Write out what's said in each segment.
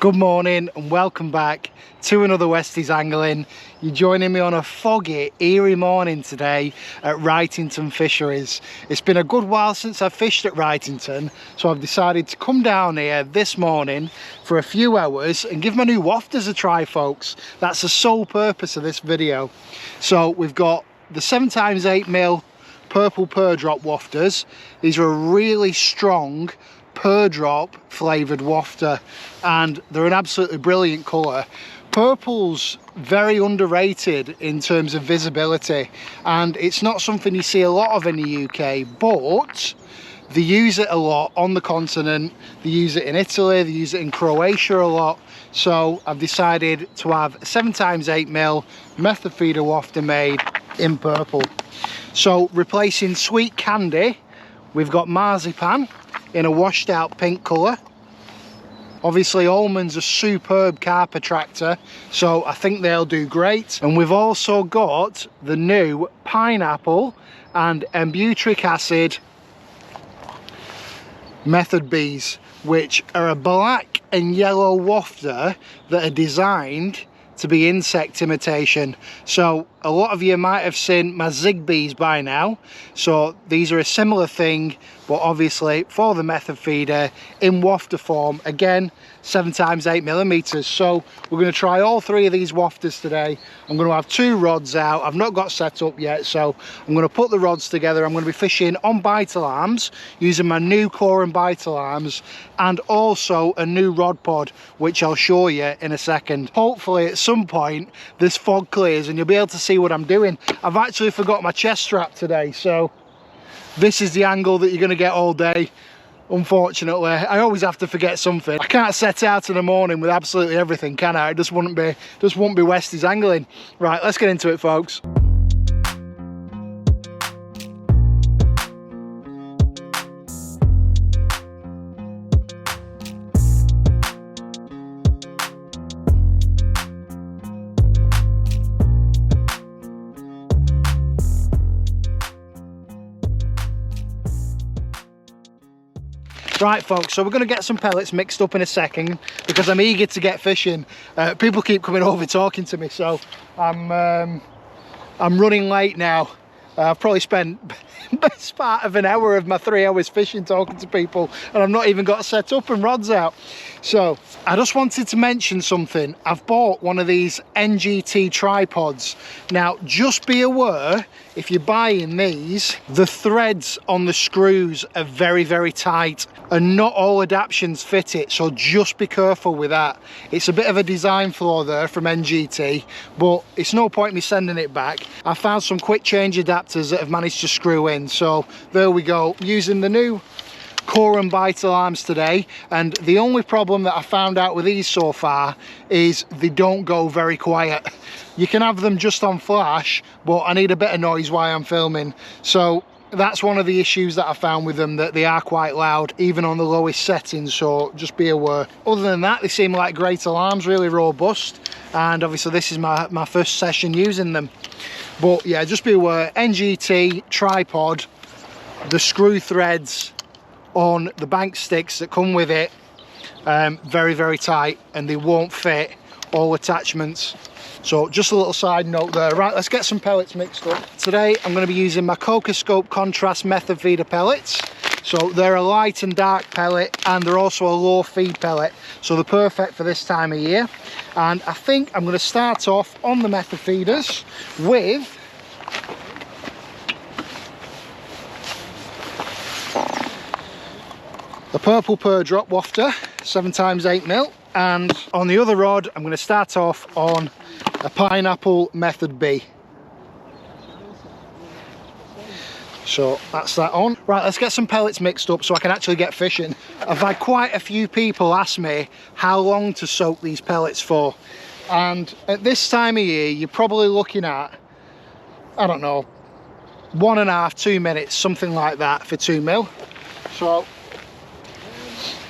Good morning and welcome back to another Westies Angling. You're joining me on a foggy, eerie morning today at Wrightington Fisheries. It's been a good while since I've fished at Wrightington, so I've decided to come down here this morning for a few hours and give my new Wafters a try, folks. That's the sole purpose of this video. So we've got the 7x8mm purple pear drop Wafters. These are a really strong pear drop flavoured wafter and they're an absolutely brilliant colour. Purple's very underrated in terms of visibility and it's not something you see a lot of in the UK, but they use it a lot on the continent. They use it in Italy, they use it in Croatia a lot. So I've decided to have a 7x8mm method feeder wafter made in purple. So replacing sweet candy, we've got marzipan in a washed out pink colour. Obviously almonds are superb carp attractor, so I think they'll do great. And we've also got the new pineapple and butyric acid method bees, which are a black and yellow wafter that are designed to be insect imitation. So a lot of you might have seen my zig bees by now, so these are a similar thing but obviously for the method feeder in wafter form, again 7x8mm. So we're going to try all three of these wafters today. I'm going to have two rods out. I've not got set up yet, so I'm going to put the rods together. I'm going to be fishing on bite alarms using my new core and bite alarms and also a new rod pod, which I'll show you in a second. Hopefully at some point this fog clears and you'll be able to see what I'm doing. I've actually forgot my chest strap today, so this is the angle that you're going to get all day. Unfortunately, I always have to forget something. I can't set out in the morning with absolutely everything, can I? It just wouldn't be Westies Angling. Right, let's get into it, folks. Right folks, so we're going to get some pellets mixed up in a second because I'm eager to get fishing. People keep coming over talking to me, so I'm running late now. I've probably spent best part of an hour of my 3 hours fishing talking to people and I've not even got set up and rods out. So I just wanted to mention something. I've bought one of these NGT tripods. Now just be aware, if you're buying these, the threads on the screws are very, very tight and not all adaptions fit it, so just be careful with that. It's a bit of a design flaw there from NGT, but it's no point me sending it back. I found some quick change adapters that have managed to screw in, so there we go. Using the new core and bite alarms today, and the only problem that I found out with these so far is they don't go very quiet. You can have them just on flash, but I need a bit of noise while I'm filming, so that's one of the issues that I found with them, that they are quite loud even on the lowest settings, so just be aware. Other than that, they seem like great alarms, really robust, and obviously this is my first session using them. But yeah, just be aware, NGT tripod, the screw threads on the bank sticks that come with it, very, very tight, and they won't fit all attachments. So just a little side note there. Right, let's get some pellets mixed up. Today I'm going to be using my Cocoscope contrast method feeder pellets. So they're a light and dark pellet and they're also a low feed pellet, so they're perfect for this time of year. And I think I'm going to start off on the method feeders with the purple pear drop wafter 7x8mm, and on the other rod I'm going to start off on a pineapple method B. So that's that on. Right, let's get some pellets mixed up so I can actually get fishing. I've had quite a few people ask me how long to soak these pellets for, and at this time of year you're probably looking at, I don't know, 1.5 to 2 minutes, something like that for 2mm. So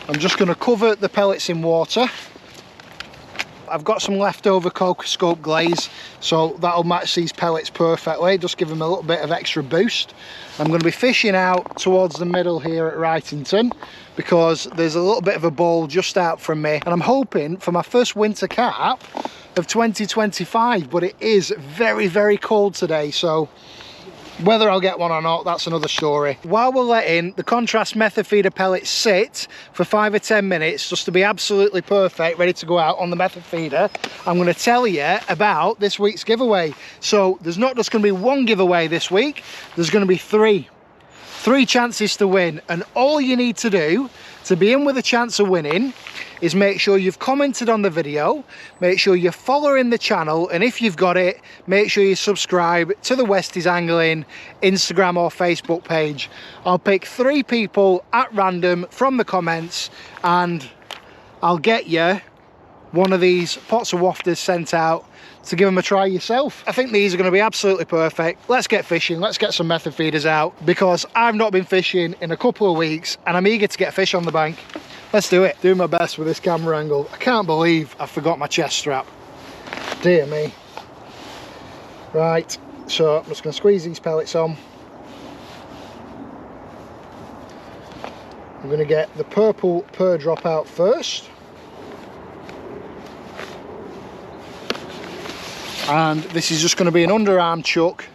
I'm just going to cover the pellets in water. I've got some leftover Coca Scope glaze, so that'll match these pellets perfectly, just give them a little bit of extra boost. I'm going to be fishing out towards the middle here at Wrightington because there's a little bit of a bowl just out from me, and I'm hoping for my first winter carp of 2025, but it is very, very cold today, so whether I'll get one or not, that's another story. While we're letting the contrast method feeder pellets sit for 5 or 10 minutes just to be absolutely perfect, ready to go out on the method feeder, I'm going to tell you about this week's giveaway. So there's not just going to be one giveaway this week, there's going to be three chances to win, and all you need to do to be in with a chance of winning is make sure you've commented on the video, make sure you're following the channel, and if you've got it, make sure you subscribe to the WestysAngling Instagram or Facebook page. I'll pick 3 people at random from the comments and I'll get you one of these pots of Wafters sent out to give them a try yourself. I think these are going to be absolutely perfect. Let's get fishing, let's get some method feeders out, because I've not been fishing in a couple of weeks and I'm eager to get fish on the bank. Let's do it. Doing my best with this camera angle. I can't believe I forgot my chest strap. Dear me. Right, so I'm just going to squeeze these pellets on. I'm going to get the purple pearl drop out first. And this is just going to be an underarm chuck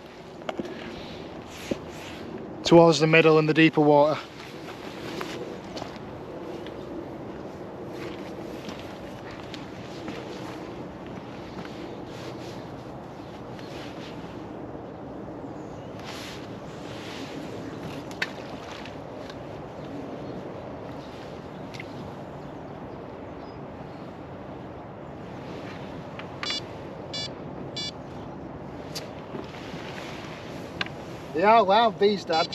towards the middle and the deeper water. They are loud, these, Dad.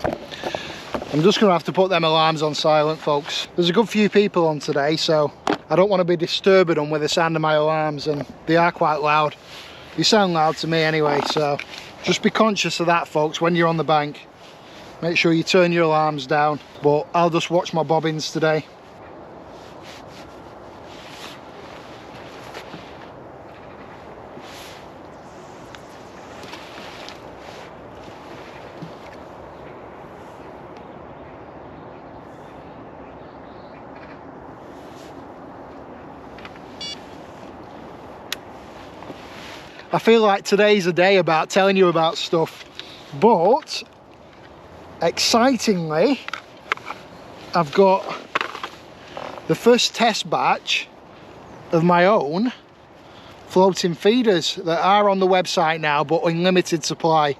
I'm just going to have to put them alarms on silent, folks. There's a good few people on today, so I don't want to be disturbing them with the sound of my alarms, and they are quite loud. They sound loud to me anyway, so just be conscious of that, folks, when you're on the bank. Make sure you turn your alarms down, but I'll just watch my bobbins today. I feel like today's a day about telling you about stuff, but excitingly, I've got the first test batch of my own floating feeders that are on the website now, but in limited supply.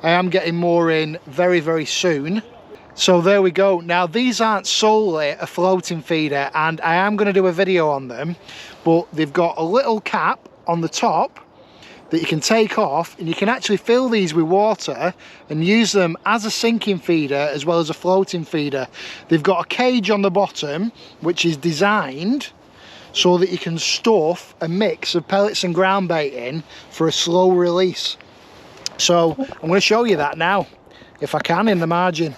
I am getting more in very, very soon. So there we go. Now these aren't solely a floating feeder, and I am going to do a video on them, but they've got a little cap on the top that you can take off, and you can actually fill these with water and use them as a sinking feeder as well as a floating feeder. They've got a cage on the bottom which is designed so that you can stuff a mix of pellets and ground bait in for a slow release. So I'm going to show you that now, if I can, in the margin.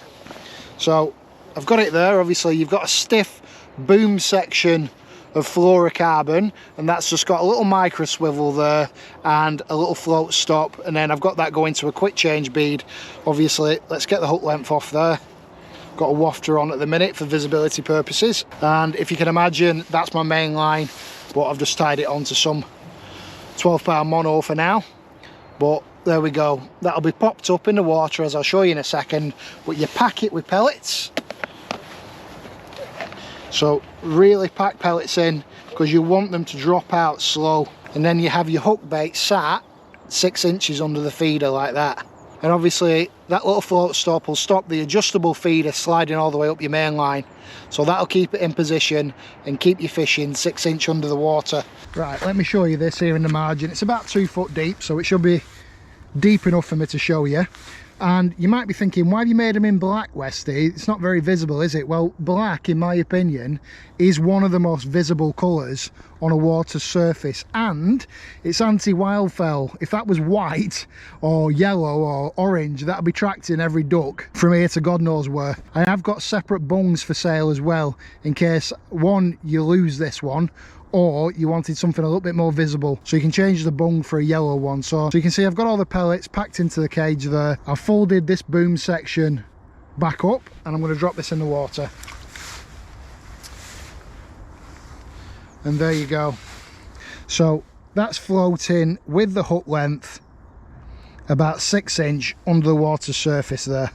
So I've got it there. Obviously you've got a stiff boom section of fluorocarbon, and that's just got a little micro swivel there and a little float stop, and then I've got that going to a quick change bead. Obviously, let's get the hook length off there. Got a wafter on at the minute for visibility purposes, and if you can imagine, that's my main line, but I've just tied it onto some 12-pound mono for now. But there we go, that'll be popped up in the water as I'll show you in a second, but you pack it with pellets. So really pack pellets in, because you want them to drop out slow, and then you have your hook bait sat 6 inches under the feeder like that. And obviously that little float stop will stop the adjustable feeder sliding all the way up your main line, so that'll keep it in position and keep you fishing 6 inch under the water. Right, let me show you this here in the margin. It's about 2 foot deep, so it should be deep enough for me to show you. And you might be thinking, why have you made them in black, Westy? It's not very visible, is it? Well, black, in my opinion, is one of the most visible colours on a water surface, and it's anti-wildfowl. If that was white or yellow or orange, that'd be tracking every duck from here to God knows where. I have got separate bungs for sale as well, in case, one, you lose this one, or you wanted something a little bit more visible. So you can change the bung for a yellow one. So you can see I've got all the pellets packed into the cage there. I've folded this boom section back up and I'm going to drop this in the water. And there you go. So that's floating with the hook length about 6 inch under the water surface there.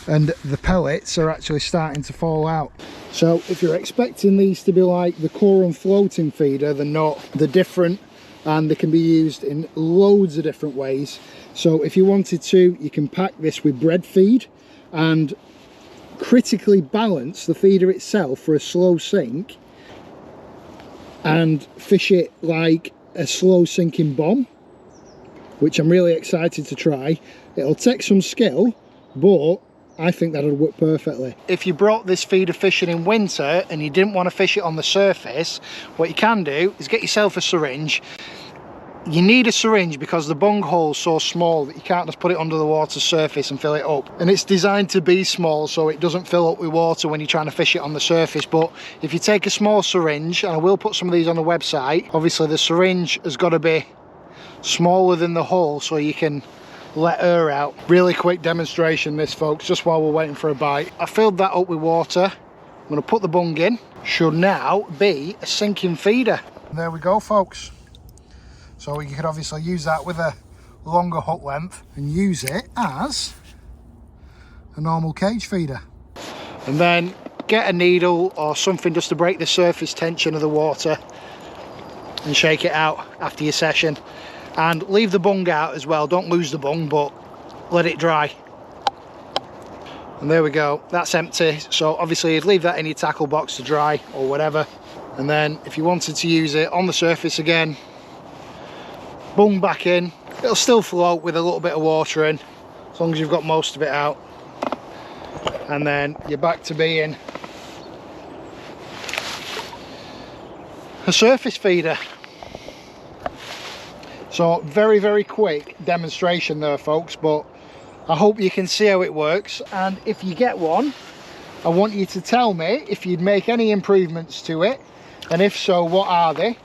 And the pellets are actually starting to fall out. So if you're expecting these to be like the Corum floating feeder, they're not. They're different, and they can be used in loads of different ways. So if you wanted to, you can pack this with bread feed and critically balance the feeder itself for a slow sink and fish it like a slow sinking bomb, which I'm really excited to try. It'll take some skill, but I think that'll work perfectly. If you brought this feeder fishing in winter and you didn't want to fish it on the surface, what you can do is get yourself a syringe. You need a syringe because the bung hole's so small that you can't just put it under the water surface and fill it up. And it's designed to be small so it doesn't fill up with water when you're trying to fish it on the surface. But if you take a small syringe, and I will put some of these on the website, obviously the syringe has got to be smaller than the hole so you can let air out. Really quick demonstration this, folks, just while we're waiting for a bite. I filled that up with water. I'm going to put the bung in. Should now be a sinking feeder. And there we go, folks. So you could obviously use that with a longer hook length and use it as a normal cage feeder. And then get a needle or something just to break the surface tension of the water and shake it out after your session. And leave the bung out as well. Don't lose the bung, but let it dry. And there we go, that's empty. So obviously you'd leave that in your tackle box to dry or whatever. And then if you wanted to use it on the surface again, bung back in. It'll still float with a little bit of water in, as long as you've got most of it out. And then you're back to being a surface feeder. So very, very quick demonstration there, folks, but I hope you can see how it works. And if you get one, I want you to tell me if you'd make any improvements to it, and if so, what are they?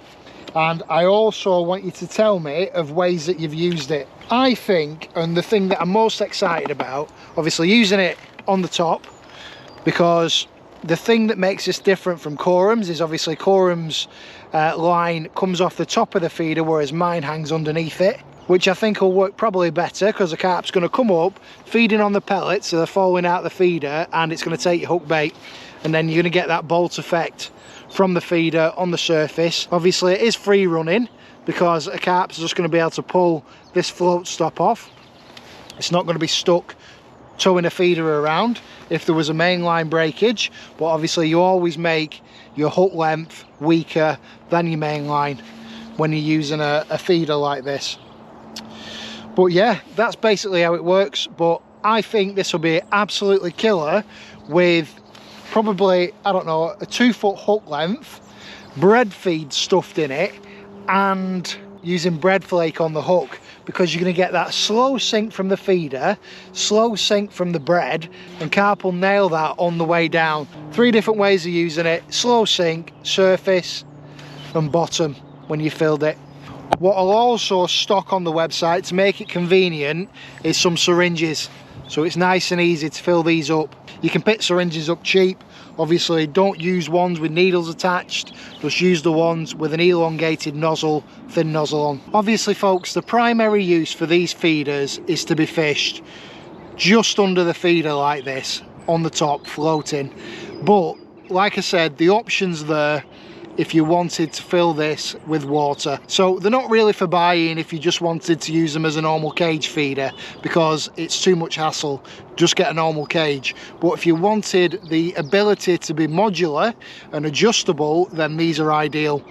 And I also want you to tell me of ways that you've used it. I think, and the thing that I'm most excited about, obviously using it on the top, because the thing that makes this different from Corum's is obviously Corum's line comes off the top of the feeder, whereas mine hangs underneath it, which I think will work probably better because the carp's going to come up, feeding on the pellets, so they're falling out the feeder, and it's going to take your hook bait, and then you're going to get that bolt effect from the feeder on the surface. Obviously it is free running because a carp's just going to be able to pull this float stop off. It's not going to be stuck towing a feeder around if there was a mainline breakage, but obviously you always make your hook length weaker than your mainline when you're using a feeder like this. But yeah, that's basically how it works. But I think this will be absolutely killer with probably, I don't know, a 2 foot hook length, bread feed stuffed in it, and using bread flake on the hook, because you're going to get that slow sink from the feeder, slow sink from the bread, and carp will nail that on the way down. 3 different ways of using it: slow sink, surface, and bottom when you filled it. What I'll also stock on the website to make it convenient is some syringes, so it's nice and easy to fill these up. You can pick syringes up cheap. Obviously don't use ones with needles attached, just use the ones with an elongated nozzle, thin nozzle on. Obviously folks, the primary use for these feeders is to be fished just under the feeder like this, on the top, floating. But like I said, the option's there if you wanted to fill this with water. So they're not really for buying if you just wanted to use them as a normal cage feeder, because it's too much hassle. Just get a normal cage. But if you wanted the ability to be modular and adjustable, then these are ideal.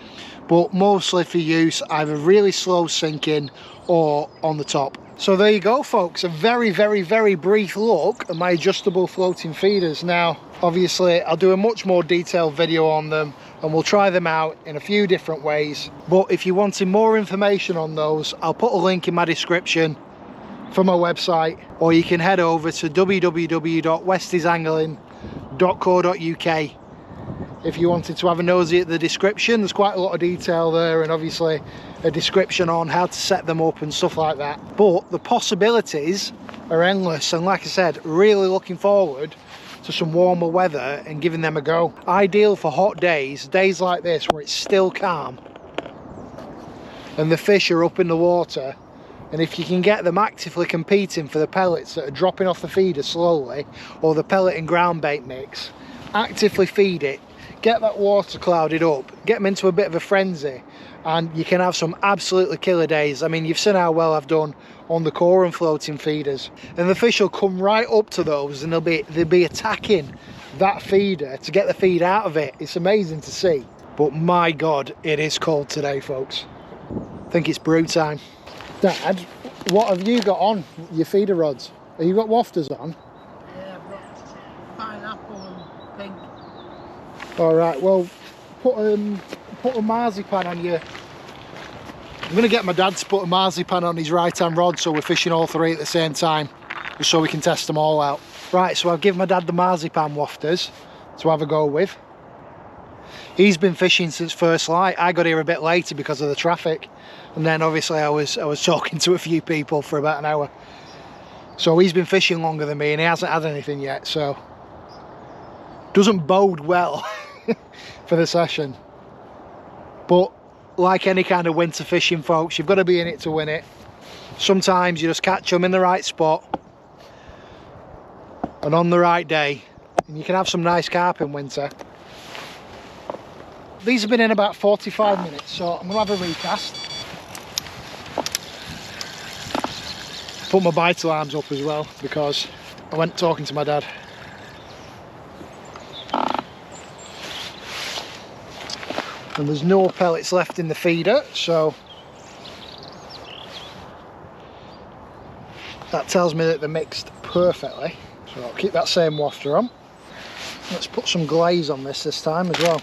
But mostly for use either really slow sinking or on the top. So there you go folks, a very, very, very brief look at my adjustable floating feeders. Now obviously I'll do a much more detailed video on them, and we'll try them out in a few different ways. But if you're wanting more information on those, I'll put a link in my description for my website, or you can head over to www.WestysAngling.co.uk if you wanted to have a nosy at the description. There's quite a lot of detail there, and obviously a description on how to set them up and stuff like that. But the possibilities are endless, and like I said, really looking forward to some warmer weather and giving them a go. Ideal for hot days, days like this where it's still calm and the fish are up in the water. And if you can get them actively competing for the pellets that are dropping off the feeder slowly, or the pellet and ground bait mix, actively feed it, get that water clouded up, get them into a bit of a frenzy, and you can have some absolutely killer days. I mean, you've seen how well I've done on the core and floating feeders, and the fish will come right up to those and they'll be attacking that feeder to get the feed out of it. It's amazing to see. But my God, it is cold today, folks. I think it's brew time. Dad, what have you got on your feeder rods? Have you got wafters on? Yeah, I've got pineapple and pink. All right, well, put a marzipan on your... I'm going to get my dad to put a marzipan on his right-hand rod so we're fishing all three at the same time, just so we can test them all out. Right, so I've given my dad the marzipan wafters to have a go with. He's been fishing since first light. I got here a bit later because of the traffic, and then obviously I was talking to a few people for about an hour. So he's been fishing longer than me and he hasn't had anything yet, so doesn't bode well for the session. But like any kind of winter fishing, folks, you've got to be in it to win it. Sometimes you just catch them in the right spot and on the right day, and you can have some nice carp in winter. These have been in about 45 minutes, so I'm going to have a recast. Put my bite alarms up as well because I went talking to my dad. And there's no pellets left in the feeder, so that tells me that they're mixed perfectly. So I'll keep that same wafter on. Let's put some glaze on this time as well.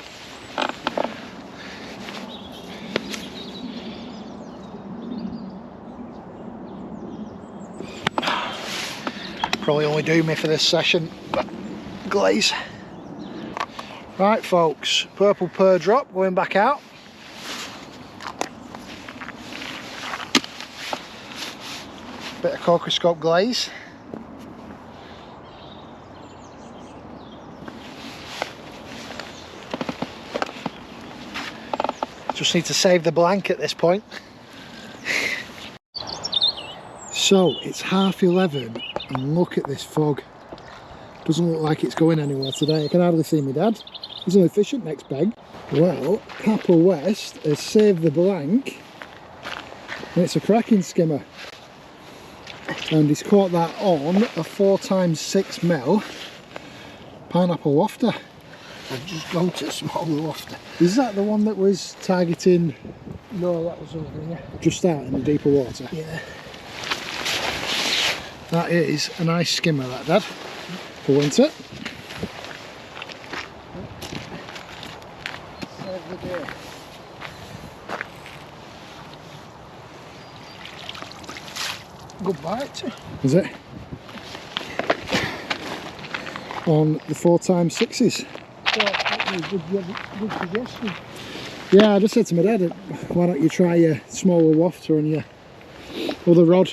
Probably only do me for this session, but glaze. Right folks, purple pearl drop going back out. Bit of cocoscope glaze. Just need to save the blank at this point. So it's 11:30 and look at this fog. Doesn't look like it's going anywhere today. I can hardly see my dad. He's only fishing next peg. Well, Papa West has saved the blank and it's a cracking skimmer. And he's caught that on a 4x6mm pineapple wafter. I've just gone to a smaller wafter. Is that the one that was targeting? No, that was over here. Just out in the deeper water? Yeah. That is a nice skimmer, that, Dad, for winter. Save the day. Good bite. Is it? On the 4x6s. Good suggestion. Yeah, I just said to my dad, why don't you try a smaller wafter on your other rod?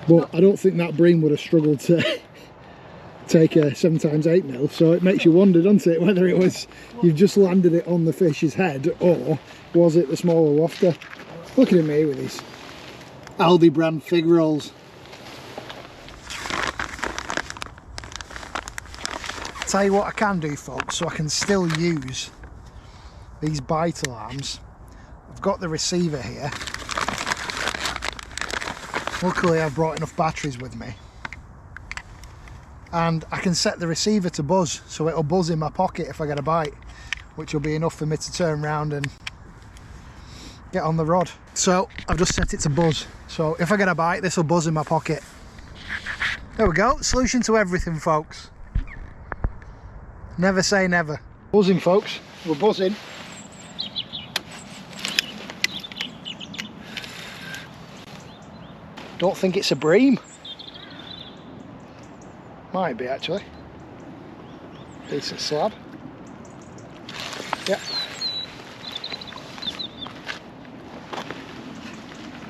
But I don't think that bream would have struggled to take a 7x8mm, so it makes you wonder, doesn't it, whether it was you've just landed it on the fish's head or was it the smaller wafter. Look at me with these Aldi brand fig rolls. Tell you what I can do, folks, so I can still use these bite alarms. I've got the receiver here. Luckily I've brought enough batteries with me, and I can set the receiver to buzz, so it'll buzz in my pocket if I get a bite, which will be enough for me to turn around and get on the rod. So I've just set it to buzz, so if I get a bite this will buzz in my pocket. There we go, solution to everything, folks. Never say never. Buzzing, folks, we're buzzing. Don't think it's a bream. Might be actually. Decent slab.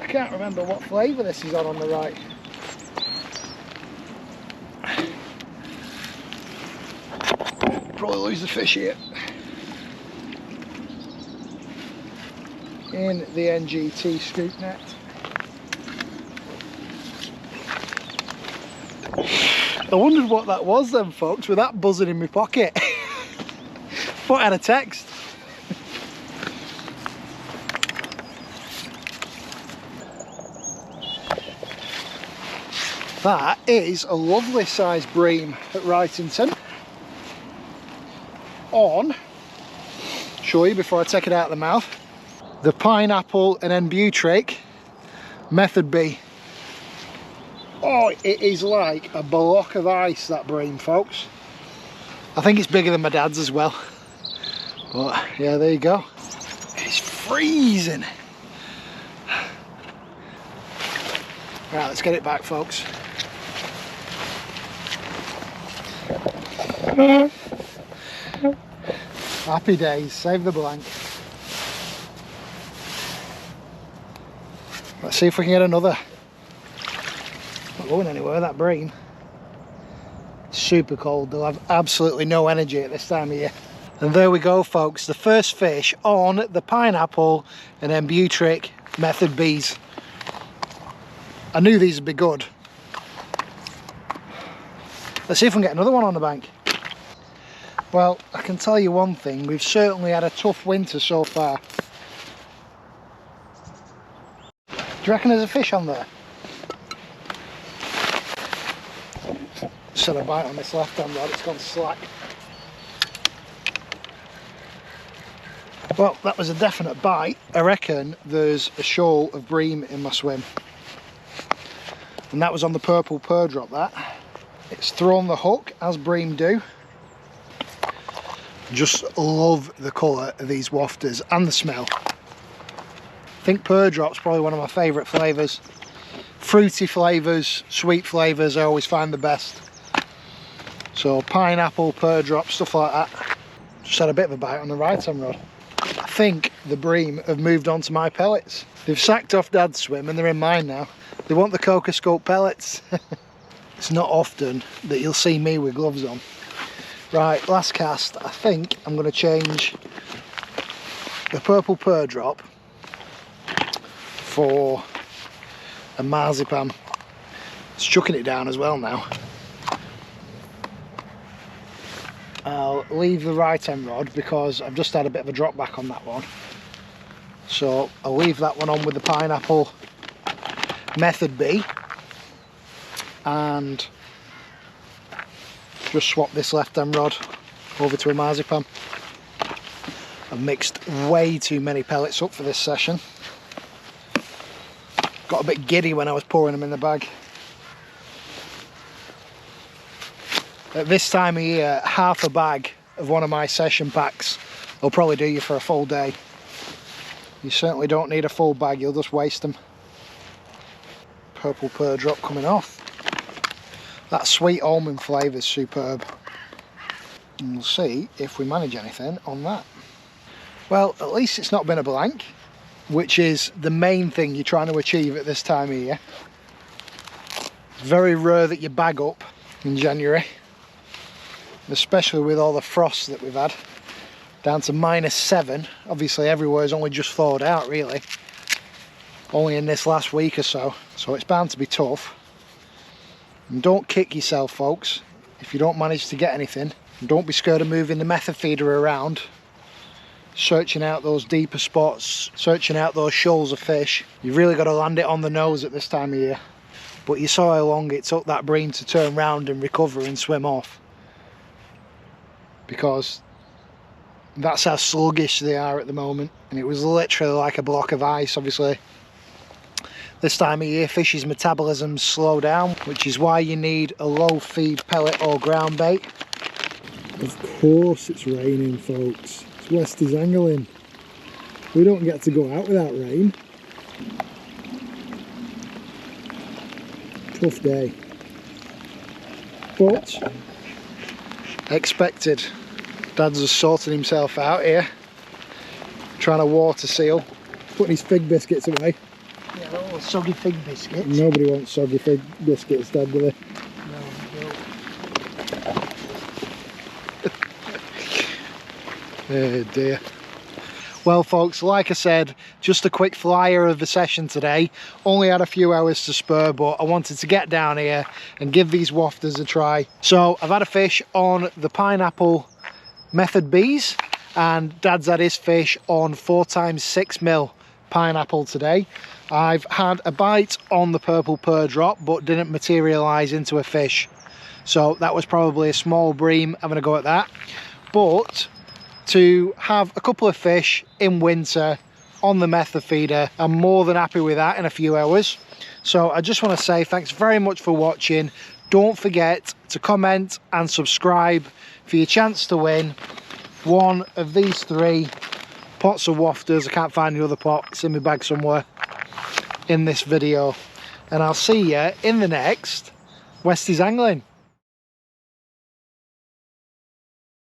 can't remember what flavour this is on the right. Probably lose the fish here. In the NGT scoop net. I wondered what that was then, folks, with that buzzing in my pocket. Thought I had a text. That is a lovely sized bream at Wrightington. On, show you before I take it out of the mouth, the pineapple and N-butyric Method B. Oh, it is like a block of ice, that bream, folks. I think it's bigger than my dad's as well. But yeah, there you go. It's freezing. Right, let's get it back, folks. Happy days, save the blank. Let's see if we can get another. Not going anywhere, that bream. Super cold, they'll have absolutely no energy at this time of year. And there we go, folks, the first fish on the pineapple and N-butyric Method Bs. I knew these would be good. Let's see if we can get another one on the bank. Well, I can tell you one thing, we've certainly had a tough winter so far. Do you reckon there's a fish on there? Just had a bite on this left hand rod, it's gone slack. Well, that was a definite bite. I reckon there's a shoal of bream in my swim. And that was on the purple pearl drop, that. It's thrown the hook, as bream do. Just love the colour of these wafters and the smell. I think pearl drop's probably one of my favourite flavours. Fruity flavours, sweet flavours I always find the best. So pineapple, pearl drop, stuff like that. Just had a bit of a bite on the right hand rod. I think the bream have moved on to my pellets. They've sacked off Dad's swim and they're in mine now. They want the Coca Scope pellets. It's not often that you'll see me with gloves on. Right, last cast. I think I'm going to change the purple pearl drop for a marzipan. It's chucking it down as well now. I'll leave the right end rod because I've just had a bit of a drop back on that one. So I'll leave that one on with the pineapple Method B and just swap this left hand rod over to a marzipan. I've mixed way too many pellets up for this session. Got a bit giddy when I was pouring them in the bag. At this time of year, half a bag of one of my session packs will probably do you for a full day. You certainly don't need a full bag, you'll just waste them. Purple pearl drop coming off. That sweet almond flavour is superb. And we'll see if we manage anything on that. Well, at least it's not been a blank, which is the main thing you're trying to achieve at this time of year. Very rare that you bag up in January, especially with all the frost that we've had. Down to -7. Obviously everywhere's only just thawed out really. Only in this last week or so. So it's bound to be tough. And don't kick yourself, folks, if you don't manage to get anything. And don't be scared of moving the method feeder around, searching out those deeper spots, searching out those shoals of fish. You've really got to land it on the nose at this time of year. But you saw how long it took that bream to turn round and recover and swim off. Because that's how sluggish they are at the moment. And it was literally like a block of ice, obviously. This time of year, fish's metabolisms slow down, which is why you need a low feed pellet or ground bait. Of course it's raining, folks. It's WestysAngling. We don't get to go out without rain. Tough day. But expected. Dad's just sorting himself out here. Trying to water seal. Putting his fig biscuits away. Yeah, little soggy fig biscuits. Nobody wants soggy fig biscuits, Dad, do they? No, we don't. Oh dear. Well folks, like I said, just a quick flyer of the session today. Only had a few hours to spare, but I wanted to get down here and give these wafters a try. So I've had a fish on the pineapple method B's, and Dad's had his fish on 4x6mm pineapple today. I've had a bite on the purple pearl drop, but didn't materialise into a fish. So that was probably a small bream, having a go at that. But to have a couple of fish in winter on the method feeder, I'm more than happy with that in a few hours. So I just want to say thanks very much for watching. Don't forget to comment and subscribe for your chance to win one of these 3 pots of wafters. I can't find the other pot, it's in my bag somewhere in this video. And I'll see you in the next Westys Angling.